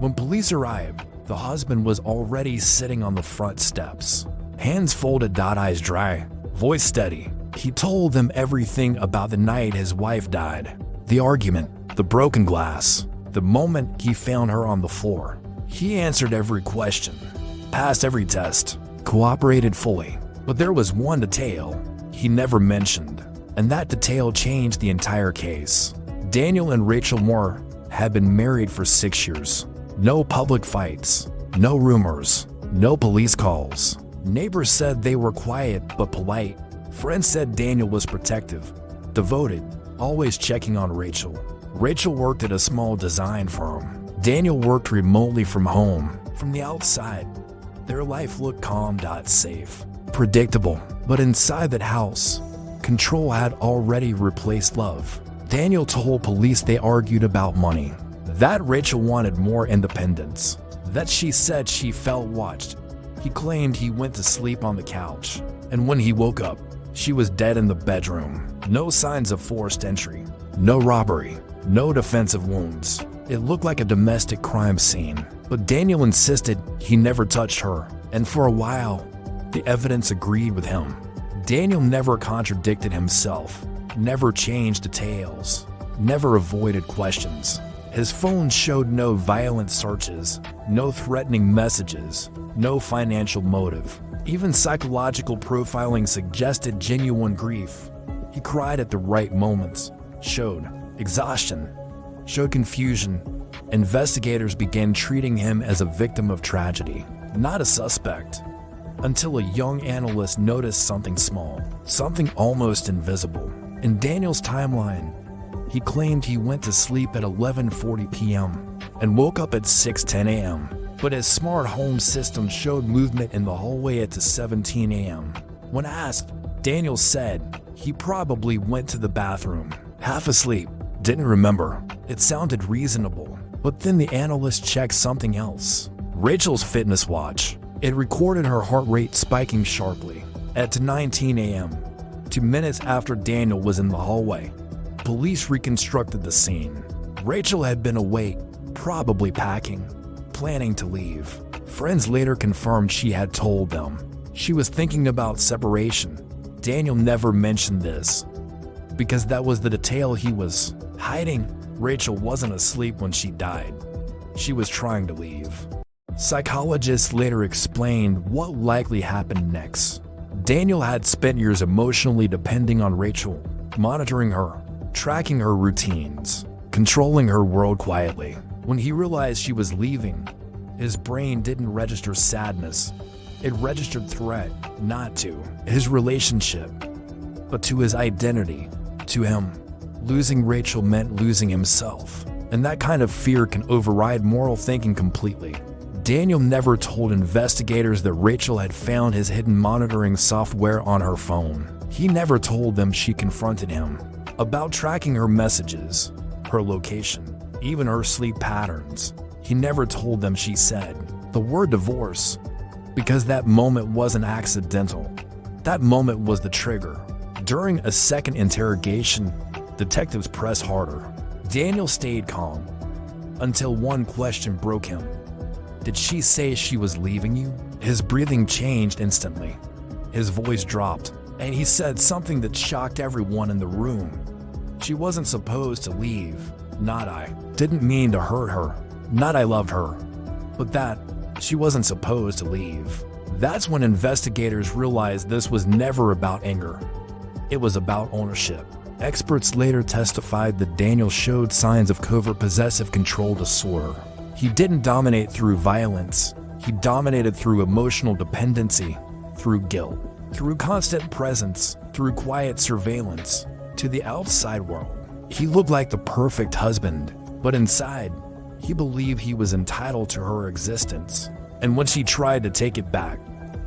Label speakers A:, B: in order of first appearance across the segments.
A: When police arrived, the husband was already sitting on the front steps. Hands folded, eyes dry, voice steady. He told them everything about the night his wife died. The argument, the broken glass, the moment he found her on the floor. He answered every question, passed every test, cooperated fully. But there was one detail he never mentioned, and that detail changed the entire case. Daniel and Rachel Moore had been married for 6 years. No public fights, no rumors, no police calls. Neighbors said they were quiet but polite. Friends said Daniel was protective, devoted, always checking on Rachel. Rachel worked at a small design firm. Daniel worked remotely from home. From the outside, their life looked calm, safe, predictable. But inside that house, control had already replaced love. Daniel told police they argued about money, that Rachel wanted more independence, that she said she felt watched. He claimed he went to sleep on the couch, and when he woke up, she was dead in the bedroom. No signs of forced entry, no robbery, no defensive wounds. It looked like a domestic crime scene, but Daniel insisted he never touched her, and for a while, the evidence agreed with him. Daniel never contradicted himself, never changed details, never avoided questions. His phone showed no violent searches, no threatening messages, no financial motive. Even psychological profiling suggested genuine grief. He cried at the right moments, showed exhaustion, showed confusion. Investigators began treating him as a victim of tragedy, not a suspect, until a young analyst noticed something small, something almost invisible. In Daniel's timeline, he claimed he went to sleep at 11:40 p.m. and woke up at 6:10 a.m. But his smart home system showed movement in the hallway at 7:17 a.m. When asked, Daniel said he probably went to the bathroom, half asleep, didn't remember. It sounded reasonable, but then the analyst checked something else. Rachel's fitness watch. It recorded her heart rate spiking sharply at 9:19 a.m., 2 minutes after Daniel was in the hallway. Police reconstructed the scene. Rachel had been awake, probably packing, planning to leave. Friends later confirmed she had told them she was thinking about separation. Daniel never mentioned this because that was the detail he was hiding. Rachel wasn't asleep when she died. She was trying to leave. Psychologists later explained what likely happened next. Daniel had spent years emotionally depending on Rachel, monitoring her, tracking her routines, controlling her world quietly. When he realized she was leaving, his brain didn't register sadness. It registered threat, not to his relationship, but to his identity, to him. Losing Rachel meant losing himself, and that kind of fear can override moral thinking completely. Daniel never told investigators that Rachel had found his hidden monitoring software on her phone. He never told them she confronted him about tracking her messages, her location, even her sleep patterns. He never told them she said the word divorce, because that moment wasn't accidental. That moment was the trigger. During a second interrogation, detectives pressed harder. Daniel stayed calm until one question broke him. Did she say she was leaving you? His breathing changed instantly. His voice dropped, and he said something that shocked everyone in the room. She wasn't supposed to leave. Not I. Didn't mean to hurt her. Not I loved her. But that she wasn't supposed to leave. That's when investigators realized this was never about anger. It was about ownership. Experts later testified that Daniel showed signs of covert possessive control disorder. He didn't dominate through violence. He dominated through emotional dependency, through guilt, through constant presence, through quiet surveillance. To the outside world, he looked like the perfect husband, but inside, he believed he was entitled to her existence. And when she tried to take it back,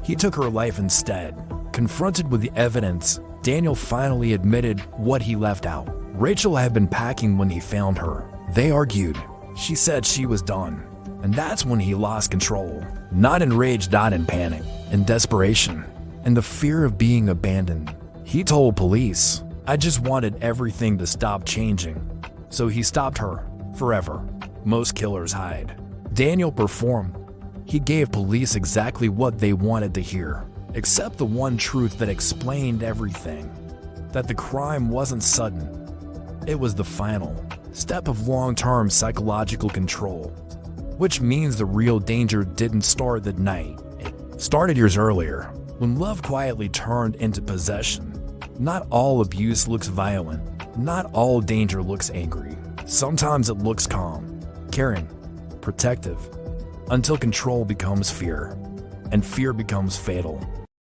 A: he took her life instead. Confronted with the evidence, Daniel finally admitted what he left out. Rachel had been packing when he found her. They argued. She said she was done. And that's when he lost control. Not in rage, not in panic, in desperation, and the fear of being abandoned. He told police, I just wanted everything to stop changing. So he stopped her, forever. Most killers hide. Daniel performed. He gave police exactly what they wanted to hear, except the one truth that explained everything: that the crime wasn't sudden. It was the final step of long-term psychological control, which means the real danger didn't start that night. It started years earlier, when love quietly turned into possession. Not all abuse looks violent. Not all danger looks angry. Sometimes it looks calm, caring, protective, until control becomes fear, and fear becomes fatal.